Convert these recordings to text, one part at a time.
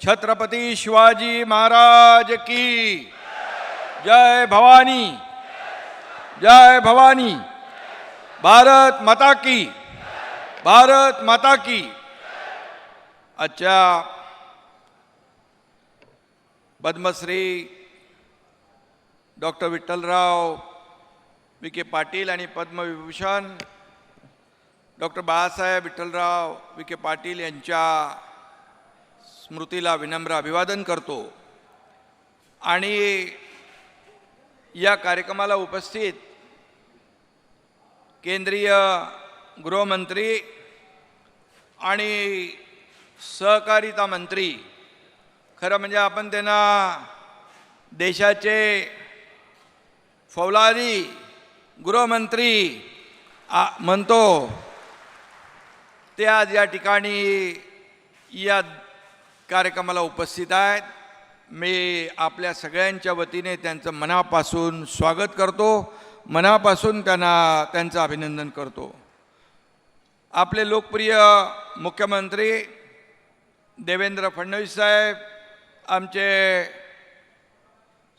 छत्रपती शिवाजी महाराज की जय भवानी, जय भवानी। भारत माता की, भारत माता की। आजच्या पद्मश्री डॉक्टर विठ्ठलराव विखे पाटील आणि पद्मविभूषण डॉक्टर बाळासाहेब विठ्ठलराव विखे पाटील यांच्या स्मृतीला विनम्र अभिवादन करतो। आणि या कार्यक्रमाला उपस्थित केंद्रीय गृहमंत्री आणि सहकारिता मंत्री, खरं म्हणजे आपण त्यांना देशाचे फौलादी गृहमंत्री म्हणतो, ते आज या ठिकाणी या कार्यक्रमाला उपस्थित आहेत। मी आपल्या सगळ्यांच्या वतीने त्यांचं मनापासून स्वागत करतो, मनापासून त्यांचं अभिनंदन करतो। आपले लोकप्रिय मुख्यमंत्री देवेंद्र फडणवीस साहेब, आमचे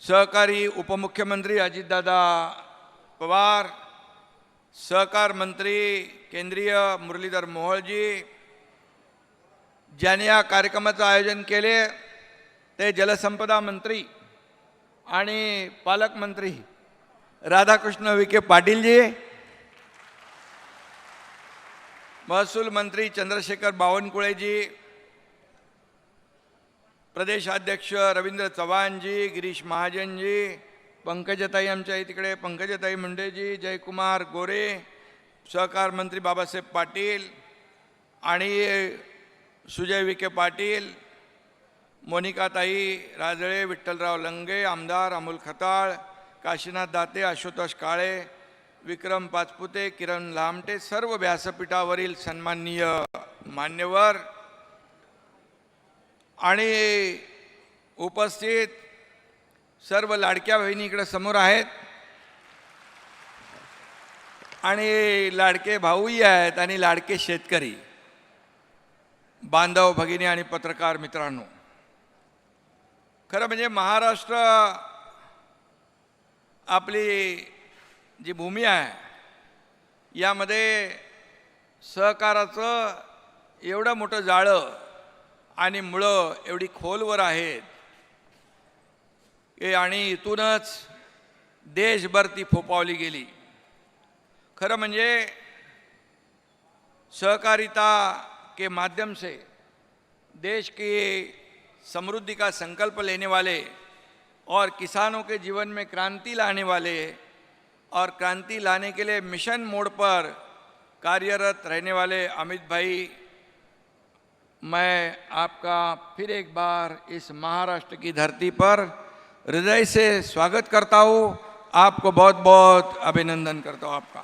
सहकारी उपमुख्यमंत्री अजितदादा पवार, सहकार मंत्री केंद्रीय मुरलीधर मोहोळजी, ज्याने या कार्यक्रमाचं आयोजन केले ते जलसंपदा मंत्री आणि पालकमंत्री राधाकृष्ण विखे पाटीलजी, महसूल मंत्री चंद्रशेखर बावनकुळेजी, प्रदेशाध्यक्ष रवींद्र चव्हाणजी, गिरीश महाजनजी, पंकजताई आमच्या तिकडे, पंकजताई मुंडेजी, जयकुमार गोरे, सहकार मंत्री बाबासाहेब पाटील आणि सुजय विखे पाटील, मोनिकाताई राजळे, विठ्ठलराव लंगे, आमदार अमोल खताळ, काशीनाथ दाते, आशुतोष काळे, विक्रम पाचपुते, किरण लामटे, सर्व व्यासपीठावरील सन्माननीय मान्यवर आणि उपस्थित सर्व लाडक्या बहिणी इकडे समोर आहेत आणि लाडके भाऊही आहेत आणि लाडके शेतकरी बांधव भगिनी आणि पत्रकार मित्रांनो, खरं म्हणजे महाराष्ट्र आपली जी भूमी आहे यामध्ये सहकाराचं एवढं मोठं जाळं आणि मुळं एवढी खोलवर आहेत की आणि इथूनच देशभर ती फोपावली गेली। खरं म्हणजे सहकारिता के माध्यम से देश की समृद्धि का संकल्प लेने वाले और किसानों के जीवन में क्रांति लाने वाले और क्रांति लाने के लिए मिशन मोड पर कार्यरत रहने वाले अमित भाई, मैं आपका फिर एक बार इस महाराष्ट्र की धरती पर हृदय से स्वागत करता हूँ। आपको बहुत बहुत अभिनंदन करता हूँ आपका।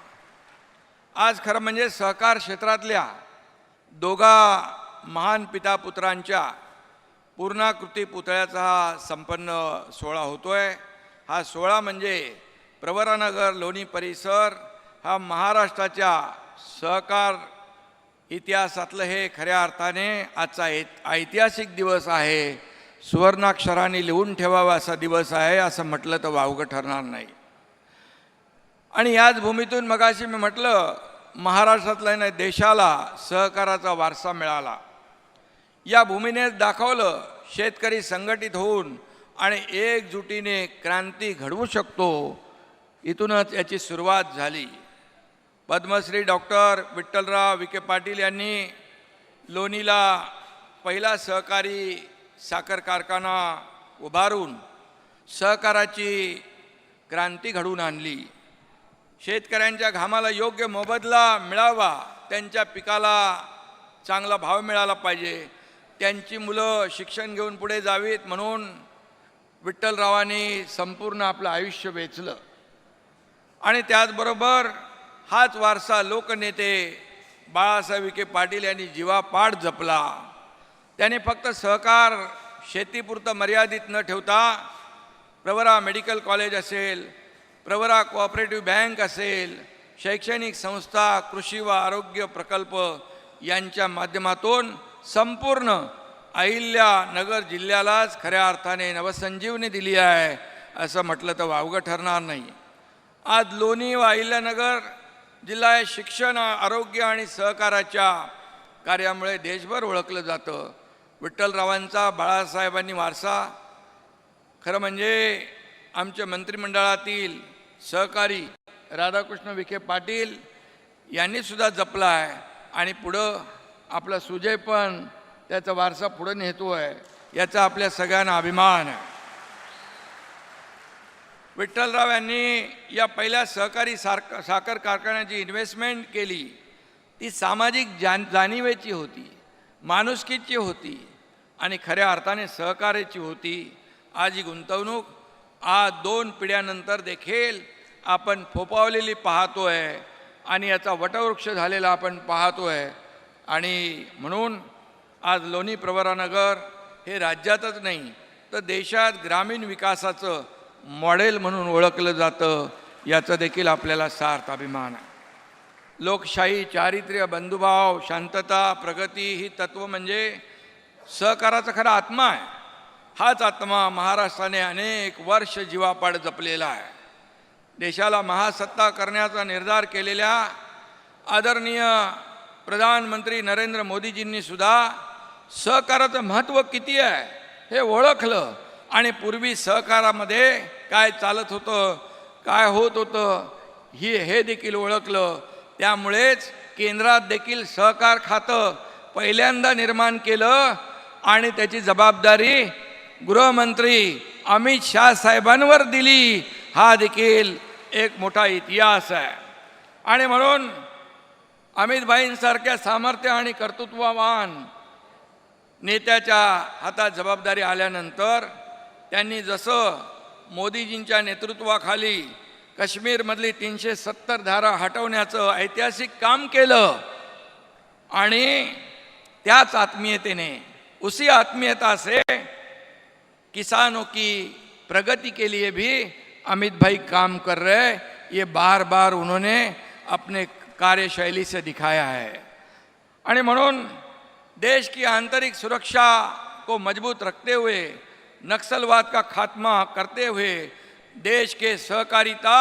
आज खरं म्हणजे सहकार क्षेत्रातल्या दोघा महान पिता पुत्रांच्या पूर्णाकृती पुतळ्याचा हा संपन्न सोहळा होतोय। हा सोहळा म्हणजे प्रवरानगर लोणी परिसर हा महाराष्ट्राच्या सहकार इतिहासातलं हे खऱ्या अर्थाने आजचा ऐतिहासिक दिवस आहे। सुवर्णाक्षराने लिहून ठेवावा असा दिवस आहे असं म्हटलं तर वावगं ठरणार नाही। आणि याच भूमीतून मगाशी मी म्हटलं महाराष्ट्रातल्या नाही देशाला सहकाराचा वारसा मिळाला। या भूमीने दाखवलं शेतकरी संघटित होऊन आणि एकजुटीने क्रांती घडवू शकतो। इथूनच याची सुरुवात झाली। पद्मश्री डॉक्टर विठ्ठलराव विखे पाटील यांनी लोणीला पहिला सहकारी साखर कारखाना उभारून सहकाराची क्रांती घडवून आणली। शेतकऱ्यांच्या घामाला योग्य मोबदला मिळावा, त्यांच्या पिकाला चांगला भाव मिळाला पाहिजे, त्यांची मुलं शिक्षण घेऊन पुढे जावीत म्हणून विठ्ठलरावांनी संपूर्ण आपलं आयुष्य वेचलं। आणि त्याचबरोबर हाच वारसा लोकनेते बाळासाहेब विखे पाटील यांनी जीवापाड जपला। त्याने फक्त सहकार शेतीपुरतं मर्यादित न ठेवता प्रवरा मेडिकल कॉलेज असेल, प्रवरा कोऑपरेटिव्ह बँक असेल, शैक्षणिक संस्था, कृषी व आरोग्य प्रकल्प यांच्या माध्यमातून संपूर्ण अहिल्यानगर जिल्ह्यालाच खऱ्या अर्थाने नवसंजीवनी दिली आहे असं म्हटलं तर वावगं ठरणार नाही. आज लोणी व अहिल्यानगर जिल्हा हे शिक्षण, आरोग्य आणि सहकाराच्या कार्यामुळे देशभर ओळखलं जातं. विठ्ठलरावांचा, बाळासाहेबांनी वारसा खरं म्हणजे आमच्या मंत्रिमंडळातील सहकारी राधाकृष्ण विखे पाटील यांनी सुद्धा जपला आहे आणि पुढं आपला सुजय पण त्याचा वारसा पुढे नेतो आहे, याचा आपल्या सगळ्यांना अभिमान आहे. विठ्ठलराव यांनी या पहिल्या सहकारी साखर कारखान्याची इन्व्हेस्टमेंट केली. ती सामाजिक जाणीवेची होती, माणुसकीची होती आणि खऱ्या अर्थाने सहकार्याची होती. आज ही गुंतवणूक आज 2 पिढ्यानंतर देखील आपण फोपावलेली पाहतोय आणि याचा वटवृक्ष झालेला आपण पाहतोय. आणि म्हणून आज लोणी प्रवरानगर हे राज्यातच नाही तर देशात ग्रामीण विकासाचं मॉडेल म्हणून ओळखलं जातं, याचा देखील आपल्याला सार्थ अभिमान आहे. लोकशाही, चारित्र्य, बंधुभाव, शांतता, प्रगती ही तत्व म्हणजे सहकाराचा खरा आत्मा आहे. हाच आत्मा महाराष्ट्राने अनेक वर्ष जीवापाड जपलेला आहे. देशाला महासत्ता करण्याचा निर्धार केलेल्या आदरणीय प्रधानमंत्री नरेंद्र मोदीजींनी सुद्धा सहकाराचं महत्त्व किती आहे हे ओळखलं आणि पूर्वी सहकारामध्ये काय चालत होतं, काय होत होतं हे देखील ओळखलं. त्यामुळेच केंद्रात देखील सहकार खातं पहिल्यांदा निर्माण केलं आणि त्याची जबाबदारी गृहमंत्री अमित शाह साहेबांवर दिली. हा देखील एक मोठा इतिहास आहे. आणि म्हणून अमित भाईंसारख्या सामर्थ्य आणि कर्तृत्ववान नेत्याच्या हातात जबाबदारी आल्यानंतर त्यांनी जसं मोदीजींच्या नेतृत्वाखाली काश्मीरमधली 370 धारा हटवण्याचं ऐतिहासिक काम केलं आणि त्याच आत्मीयतेने, उसी आत्मीयता से किसानों की प्रगति के लिए भी अमित भाई काम कर रहे हैं. ये बार बार उन्होंने अपने कार्यशैली से दिखाया है. आणि म्हणून देश की आंतरिक सुरक्षा को मजबूत रखते हुए, नक्सलवाद का खात्मा करते हुए देश के सहकारिता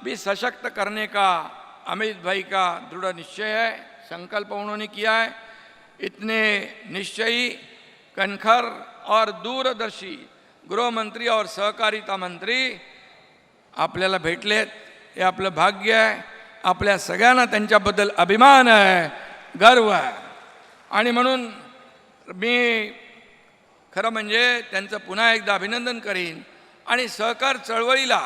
भी सशक्त करने का अमित भाई का दृढ़ निश्चय है, संकल्प उन्होंने किया है. इतने निश्चयी, कणखर और दूरदर्शी गृहमंत्री और सहकारिता मंत्री आपल्याला भेटलेत, हे आपलं भाग्य आहे. आपल्या सगळ्यांना त्यांच्याबद्दल अभिमान आहे, गर्व आहे. आणि म्हणून मी खरं म्हणजे त्यांचं पुन्हा एकदा अभिनंदन करीन. आणि सहकार चळवळीला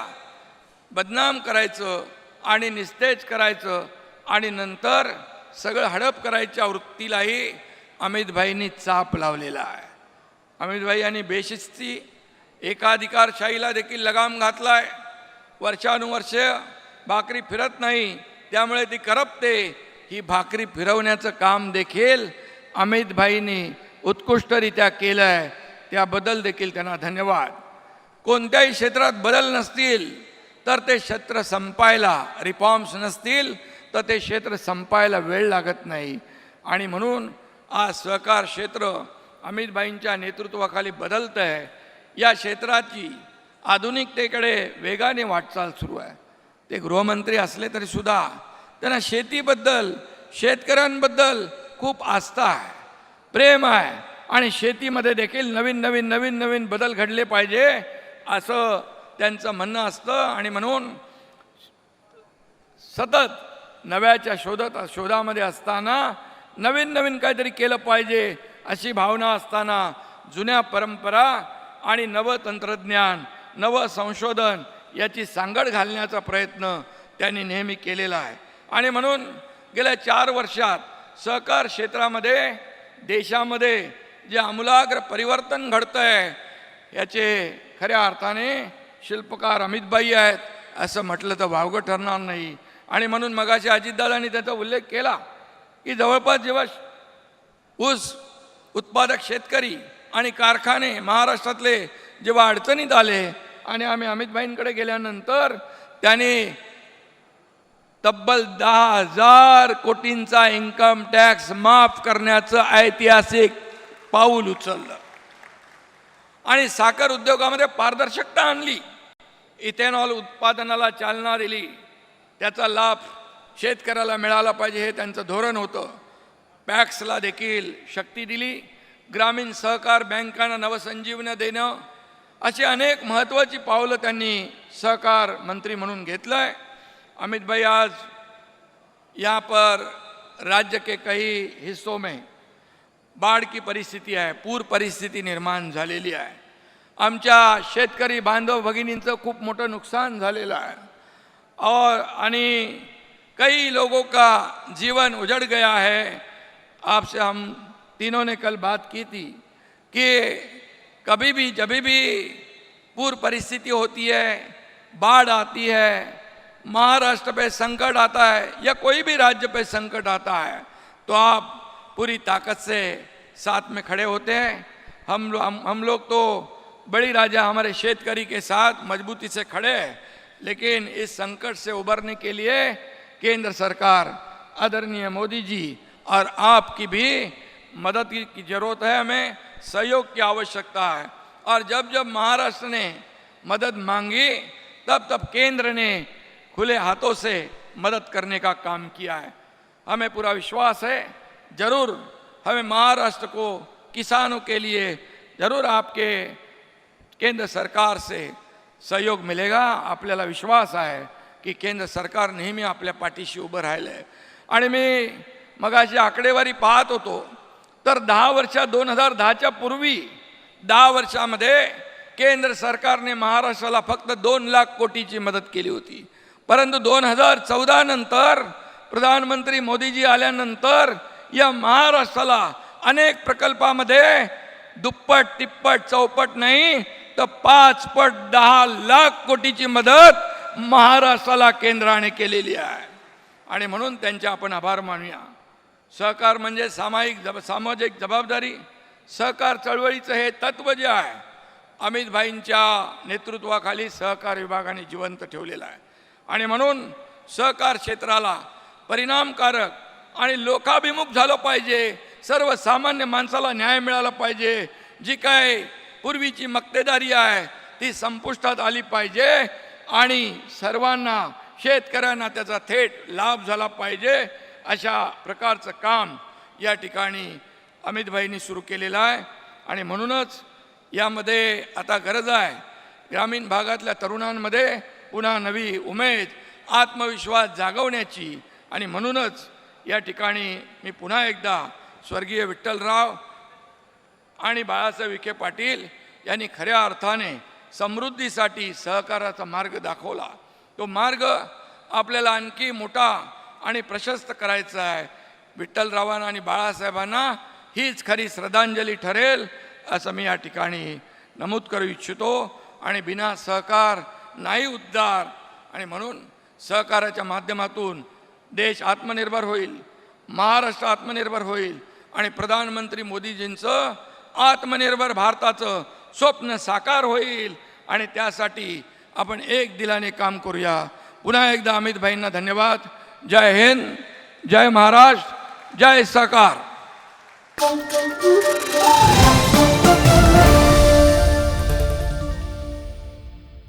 बदनाम करायचं आणि निस्तेज करायचं आणि नंतर सगळं हडप करायच्या वृत्तीलाही अमित भाईंनी चाप लावलेला आहे. अमित भाई यांनी बेशिस्ती, एकाधिकारशाहीला देखील लगाम घातलाय. वर्षानुवर्ष भाकरी फिरत नाही, त्यामुळे ती करपते. ही भाकरी फिरवण्याचं काम देखील अमित भाईंनी उत्कृष्टरित्या केलं आहे. त्याबद्दल देखील त्यांना धन्यवाद. कोणत्याही क्षेत्रात बदल नसतील तर ते क्षेत्र संपायला, रिफॉर्म्स नसतील तर ते क्षेत्र संपायला वेळ लागत नाही. आणि म्हणून आज सहकार क्षेत्र अमित भाईंच्या नेतृत्वाखाली बदलतं आहे. या क्षेत्राची आधुनिकतेकडे वेगाने वाटचाल सुरू आहे. ते गृहमंत्री असले तरी सुद्धा त्यांना शेतीबद्दल, शेतकऱ्यांबद्दल खूप आस्था आहे, प्रेम आहे. आणि शेतीमध्ये देखील नवीन बदल घडले पाहिजे असं त्यांचं म्हणणं असतं. आणि म्हणून सतत नव्याच्या शोधामध्ये असताना नवीन काहीतरी केलं पाहिजे अशी भावना असताना जुन्या परंपरा आणि नवं तंत्रज्ञान, नवं संशोधन याची सांगड घालण्याचा प्रयत्न त्यांनी नेहमी केलेला आहे. आणि म्हणून गेल्या 4 वर्षात सहकार क्षेत्रामध्ये देशामध्ये जे आमूलाग्र परिवर्तन घडतं आहे याचे खऱ्या अर्थाने शिल्पकार अमितभाई आहेत असं म्हटलं तर वावगं ठरणार नाही. आणि म्हणून मगाशी अजितदादांनी त्याचा उल्लेख केला की जवळपास जेव्हा ऊस उत्पादक शेतकरी आणि कारखाने महाराष्ट्रातले जेव्हा अडचणीत आले आणि आम्ही अमितभाईंकडे गेल्यानंतर त्यांनी तब्बल 10,000 कोटींचा इन्कम टॅक्स माफ करण्याचं ऐतिहासिक पाऊल उचललं आणि साखर उद्योगामध्ये पारदर्शकता आणली, इथेनॉल उत्पादनाला चालना दिली, त्याचा लाभ शेतकऱ्याला मिळाला पाहिजे हे त्यांचं धोरण होतं. पॅक्सला देखील शक्ती दिली, ग्रामीण सहकार बँकांना नवसंजीवनी देणं, अशी अनेक महत्त्वाची पावलं त्यांनी सहकार मंत्री म्हणून घेतलंय. अमित भाई, आज यहाँ पर राज्य के कई हिस्सों में बाढ़ की परिस्थिती आहे, पूर परिस्थिती निर्माण झालेली आहे. आमच्या शेतकरी बांधव भगिनींचं खूप मोठं नुकसान झालेलं आहे और आणि कई लोगों का जीवन उजड़ गया है. आपसे हम तीनों ने कल बात की थी कि कभी भी जब भी पूर परिस्थिति होती है, बाढ़ आती है, महाराष्ट्र पे संकट आता है या कोई भी राज्य पे संकट आता है, तो आप पूरी ताकत से साथ में खड़े होते हैं. हम लोग तो बड़ी राजा हमारे शेतकरी के साथ मजबूती से खड़े हैं, लेकिन इस संकट से उबरने के लिए केंद्र सरकार, आदरणीय मोदी जी और आपकी भी मदद की जरूरत है. हमें सहयोग की आवश्यकता है. और जब जब महाराष्ट्र ने मदद मांगी, तब तब केंद्र ने खुले हाथों से मदद करने का काम किया है. हमें पूरा विश्वास है, जरूर हमें महाराष्ट्र को, किसानों के लिए जरूर आपके केंद्र सरकार से सहयोग मिलेगा. आपल्याला विश्वास आहे की केंद्र सरकार नेहमी आपल्या पाठीशी उभं राहिलं. आणि मी मगाशी आकडेवारी पाहत होतो, तर 10 वर्ष 2010च्या पूर्वी 10 वर्षामध्ये केंद्र सरकारने महाराष्ट्राला फक्त 2 लाख कोटीची मदत केली होती. परंतु 2014 नंतर प्रधानमंत्री मोदीजी आल्यानंतर या महाराष्ट्राला अनेक प्रकल्पामध्ये दुप्पट, तिप्पट, चौपट नाही तर 5 पट 10 लाख कोटीची मदत महाराष्ट्राला केंद्राने केलेली आहे. आणि म्हणून त्यांचे आपण आभार मानूया. सहकार म्हणजे सामाजिक जबाबदारी. सहकार चळवळीचं हे तत्व जे आहे, अमित भाईंच्या नेतृत्वाखाली सहकार विभागाने जिवंत ठेवलेलं आहे. आणि म्हणून सहकार क्षेत्राला परिणामकारक आणि लोकाभिमुख झालं पाहिजे. सर्वसामान्य माणसाला न्याय मिळाला पाहिजे. जी काय पूर्वीची मक्तेदारी आहे ती संपुष्टात आली पाहिजे आणि सर्वांना, शेतकऱ्यांना त्याचा थेट लाभ झाला पाहिजे. अशा प्रकारचं काम या ठिकाणी अमित भाईंनी सुरू केलेलं आहे. आणि म्हणूनच यामध्ये आता गरज आहे ग्रामीण भागातल्या तरुणांमध्ये पुन्हा नवी उमेद, आत्मविश्वास जागवण्याची. आणि म्हणूनच या ठिकाणी मी पुन्हा एकदा स्वर्गीय विठ्ठलराव आणि बाळासाहेब विखे पाटील यांनी खऱ्या अर्थाने समृद्धीसाठी सहकाराचा मार्ग दाखवला. तो मार्ग आपल्याला आणखी मोठा आणि प्रशस्त करायचा आहे. विठ्ठलरावांना आणि बाळासाहेबांना हीच खरी श्रद्धांजली ठरेल असं मी या ठिकाणी नमूद करू इच्छितो. आणि बिना सहकार नाही उद्धार. आणि म्हणून सहकाराच्या माध्यमातून देश आत्मनिर्भर होईल, महाराष्ट्र आत्मनिर्भर होईल आणि प्रधानमंत्री मोदीजींचं आत्मनिर्भर भारताचं स्वप्न साकार होईल. आणि त्यासाठी आपण एक दिलाने काम करूया. पुन्हा एकदा अमित भाईंना धन्यवाद. जय हिंद, जय महाराष्ट्र, जय सहकार.